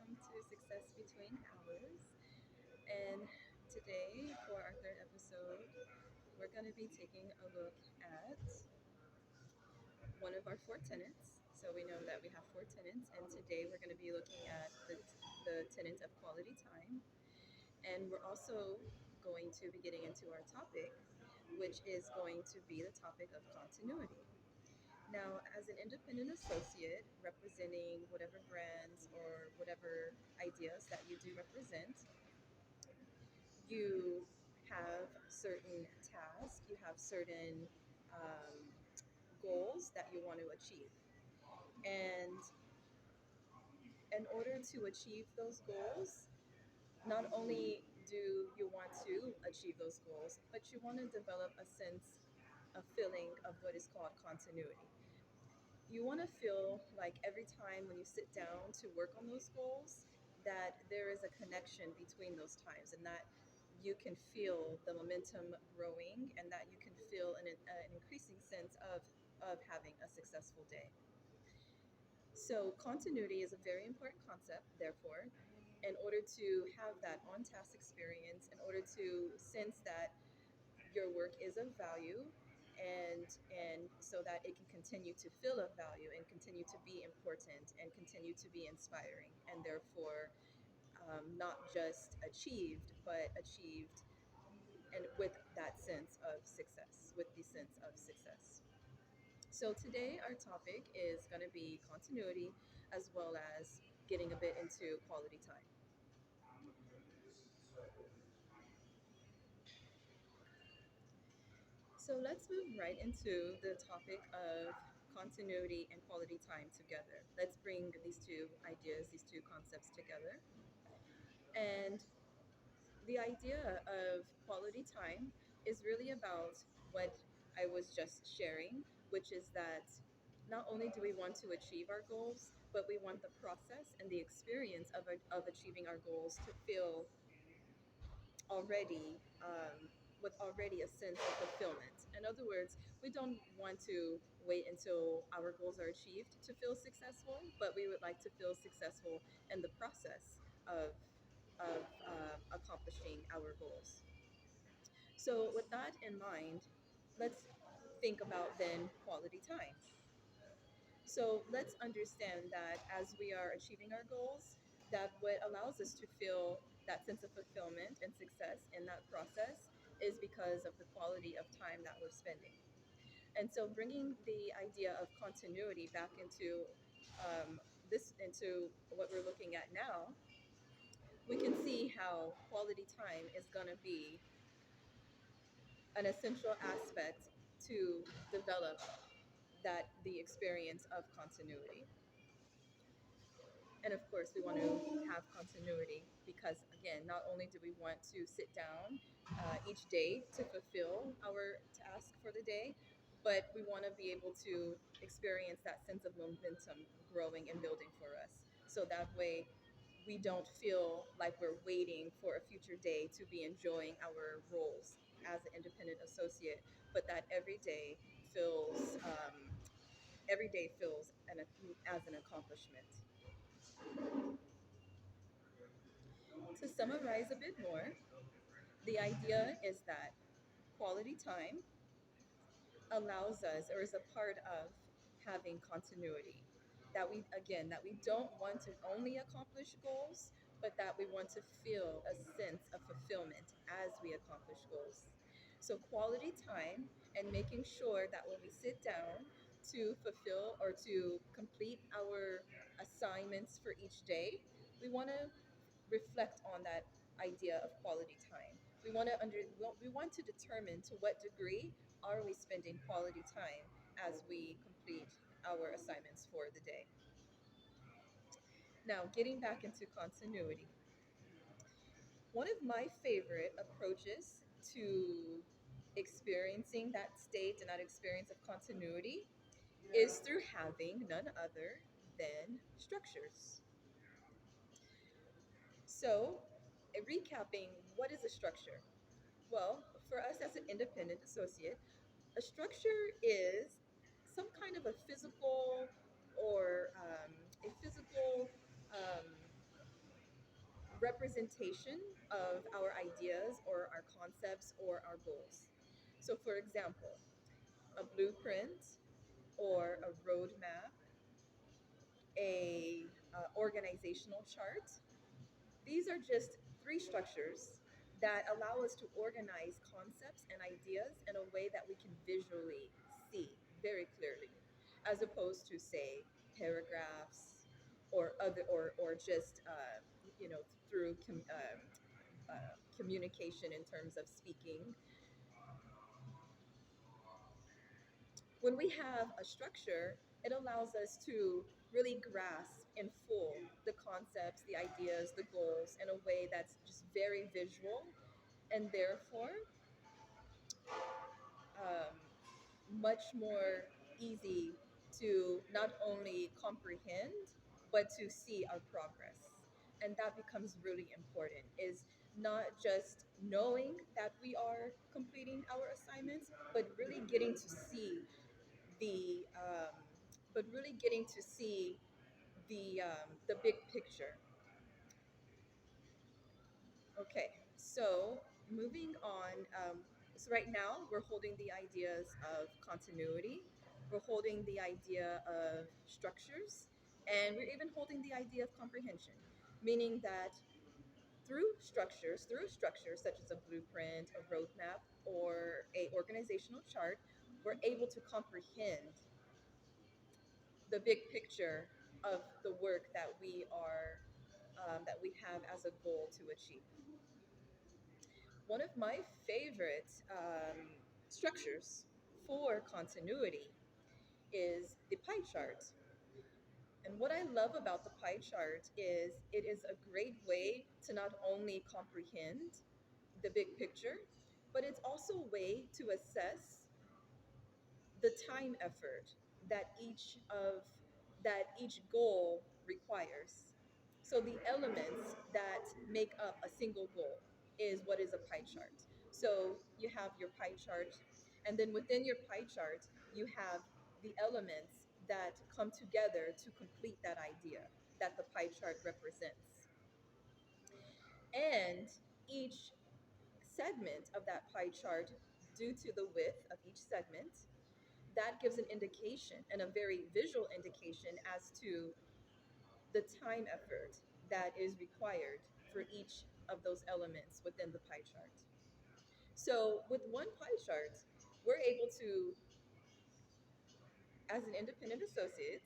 welcome to Success Between Hours. And today, for our third episode, we're going to be taking a look at one of our four tenets. So we know that we have four tenets, and today we're going to be looking at the tenet of quality time. And we're also going to be getting into our topic, which is going to be the topic of continuity. Now, as an independent associate representing whatever brands or whatever ideas that you do represent, you have certain tasks, you have certain um, goals that you want to achieve. And in order to achieve those goals, not only do you want to achieve those goals, but you want to develop a sense, a feeling of what is called continuity. You want to feel like every time when you sit down to work on those goals, that there is a connection between those times and that you can feel the momentum growing and that you can feel an increasing sense of having a successful day. So, continuity is a very important concept, therefore, in order to have that on task experience, in order to sense that your work is of value and so that it can continue to feel of value and continue to be important and continue to be inspiring and therefore not just achieved but achieved and with that sense of success, with the sense of success. So today our topic is going to be continuity as well as getting a bit into quality time. So let's move right into the topic of continuity and quality time together. Let's bring these two ideas, these two concepts together. And the idea of quality time is really about what I was just sharing, which is that not only do we want to achieve our goals, but we want the process and the experience of achieving our goals to feel already with already a sense of fulfillment. In other words, we don't want to wait until our goals are achieved to feel successful, but we would like to feel successful in the process of accomplishing our goals. So, with that in mind, let's think about then quality time. So let's understand that as we are achieving our goals, that what allows us to feel that sense of fulfillment and success in that process is because of the quality of time that we're spending. And so bringing the idea of continuity back into into what we're looking at now, we can see how quality time is going to be an essential aspect to develop that the experience of continuity. And of course, we want to have continuity because, again, not only do we want to sit down each day to fulfill our task for the day, but we want to be able to experience that sense of momentum growing and building for us. So that way, we don't feel like we're waiting for a future day to be enjoying our roles as an independent associate, but that every day feels as an accomplishment. To summarize a bit more, the idea is that quality time allows us or is a part of having continuity. That we don't want to only accomplish goals, but that we want to feel a sense of fulfillment as we accomplish goals. So quality time and making sure that when we sit down to fulfill or to complete our assignments for each day, we want to reflect on that idea of quality time. We want to determine to what degree are we spending quality time as we complete our assignments for the day. Now, getting back into continuity. One of my favorite approaches to experiencing that state and that experience of continuity is through having none other than structures. So, recapping, what is a structure? Well, for us as an independent associate, a structure is some kind of a physical or a physical um, representation of our ideas or our concepts or our goals. So, for example, a blueprint or a roadmap, a organizational chart. These are just three structures that allow us to organize concepts and ideas in a way that we can visually see very clearly, as opposed to say paragraphs or just through communication in terms of speaking. When we have a structure, it allows us to really grasp in full the concepts, the ideas, the goals in a way that's just very visual and therefore um, much more easy to not only comprehend but to see our progress. And that becomes really important is not just knowing that we are completing our assignments, but really getting to see the but really getting to see the big picture. Okay, so moving on. So right now we're holding the ideas of continuity, we're holding the idea of structures, and we're even holding the idea of comprehension, meaning that through structures such as a blueprint, a roadmap, or a organizational chart, we're able to comprehend the big picture of the work that we have as a goal to achieve. One of my favorite structures for continuity is the pie chart. And what I love about the pie chart is it is a great way to not only comprehend the big picture, but it's also a way to assess the time effort that each goal requires. So the elements that make up a single goal is what is a pie chart. So you have your pie chart, and then within your pie chart, you have the elements that come together to complete that idea that the pie chart represents. And each segment of that pie chart, due to the width of each segment, that gives an indication and a very visual indication as to the time effort that is required for each of those elements within the pie chart. So, with one pie chart, we're able to, as an independent associate,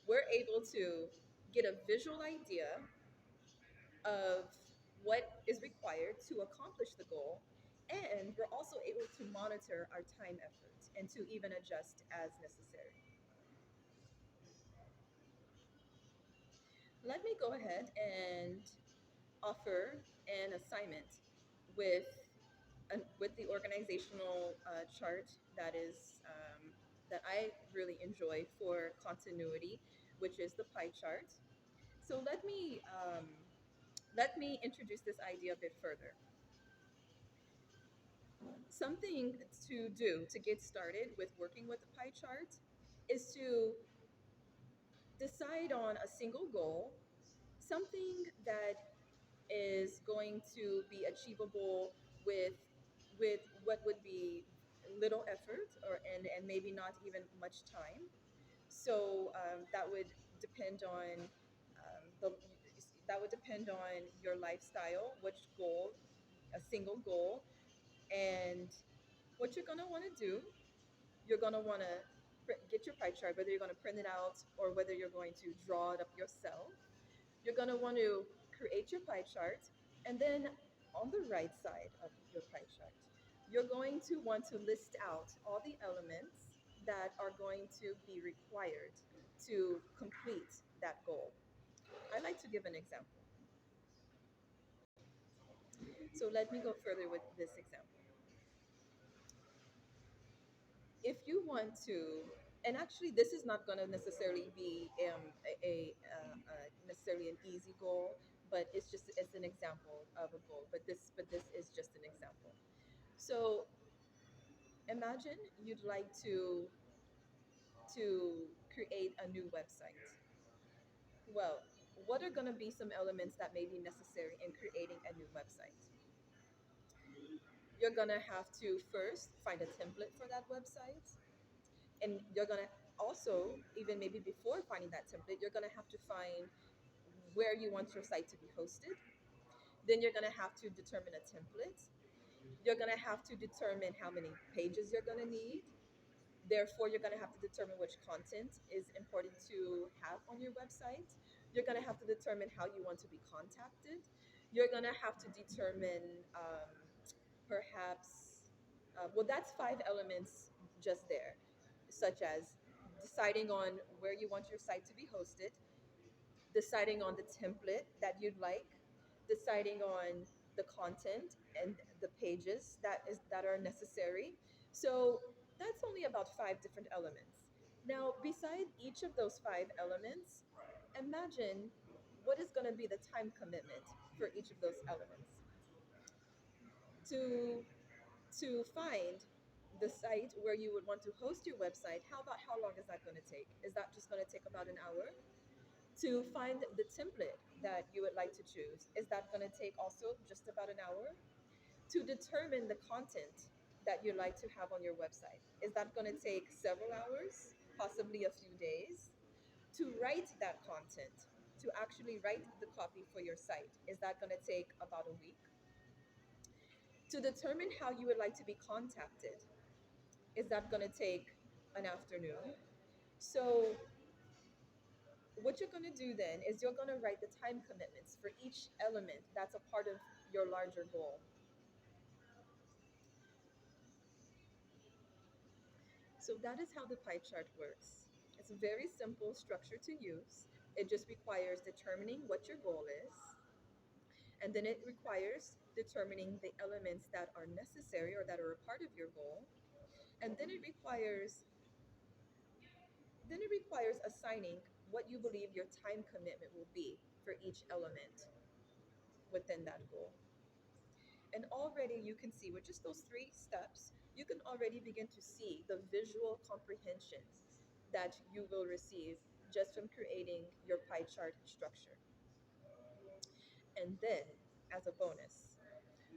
we're able to get a visual idea of what is required to accomplish the goal. And we're also able to monitor our time effort and to even adjust as necessary. Let me go ahead and offer an assignment with with the organizational chart that I really enjoy for continuity, which is the pie chart. So let me introduce this idea a bit further. Something to do to get started with working with the pie chart is to decide on a single goal, something that is going to be achievable with what would be little effort and maybe not even much time. So that would depend on the that would depend on your lifestyle, which goal, a single goal, and what you're gonna want to do. You're gonna want to get your pie chart, whether you're going to print it out or whether you're going to draw it up yourself. You're going to want to create your pie chart, and then on the right side of your pie chart, you're going to want to list out all the elements that are going to be required to complete that goal. I like to give an example. So let me go further with this example. If you want to, and actually this is not going to necessarily be necessarily an easy goal, but it's an example of a goal. But this is just an example. So imagine you'd like to create a new website. Well, what are going to be some elements that may be necessary in creating a new website? You're going to have to first find a template for that website. And you're going to also, even maybe before finding that template, you're going to have to find where you want your site to be hosted. Then you're going to have to determine a template. You're going to have to determine how many pages you're going to need. Therefore, you're going to have to determine which content is important to have on your website. You're going to have to determine how you want to be contacted. You're going to have to determine perhaps, well, that's five elements just there, such as deciding on where you want your site to be hosted, deciding on the template that you'd like, deciding on the content and the pages that are necessary. So that's only about five different elements. Now, beside each of those five elements, imagine what is going to be the time commitment for each of those elements. To find the site where you would want to host your website, how about how long is that going to take? Is that just going to take about an hour? To find the template that you would like to choose, is that going to take also just about an hour? To determine the content that you like to have on your website, is that going to take several hours, possibly a few days? To write that content, to actually write the copy for your site, is that going to take about a week? To determine how you would like to be contacted, is that going to take an afternoon? So what you're going to do then is you're going to write the time commitments for each element that's a part of your larger goal. So that is how the pie chart works. It's a very simple structure to use. It just requires determining what your goal is, and then it requires determining the elements that are necessary or that are a part of your goal, and then it requires assigning what you believe your time commitment will be for each element within that goal. And already you can see with just those three steps, you can already begin to see the visual comprehension that you will receive just from creating your pie chart structure. And then, as a bonus,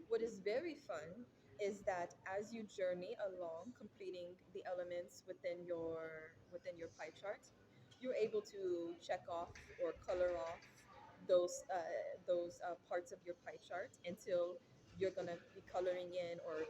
what is very fun is that as you journey along completing the elements within your pie chart, you're able to check off or color off those parts of your pie chart until you're gonna be coloring in or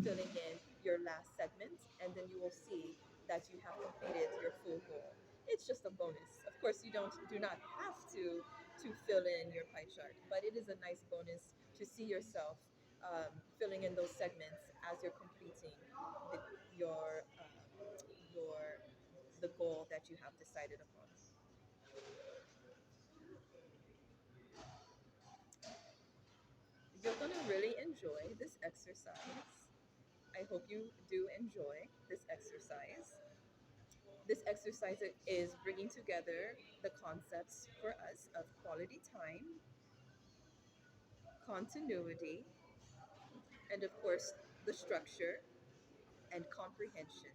filling in your last segment, and then you will see that you have completed your full goal. It's just a bonus. Of course, you do not have to fill in your pie chart, but it is a nice bonus to see yourself filling in those segments as you're completing the, your the goal that you have decided upon. You're gonna really enjoy this exercise. I hope you do enjoy this exercise. This exercise is bringing together the concepts for us of quality time, continuity, and of course, the structure and comprehension.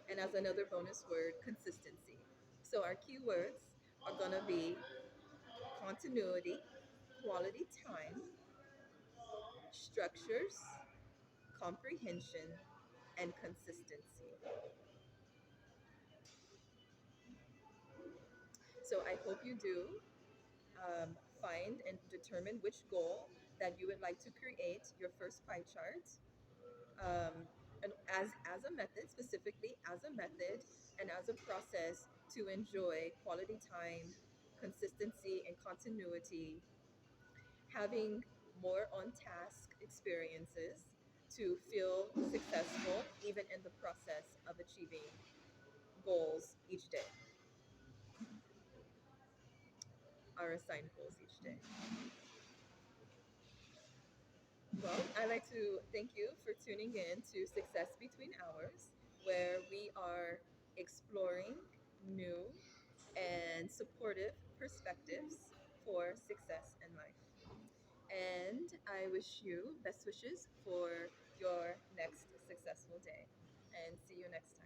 And as another bonus word, consistency. So our keywords are going to be continuity, quality time, structures, comprehension, and consistency. So I hope you do find and determine which goal that you would like to create your first pie chart, and as a method, specifically as a method and as a process to enjoy quality time, consistency, and continuity, having more on task experiences to feel successful even in the process of achieving goals each day, our assigned goals each day. Well, I'd like to thank you for tuning in to Success Between Hours, where we are exploring new and supportive perspectives for success in life. And I wish you best wishes for your next successful day. And see you next time.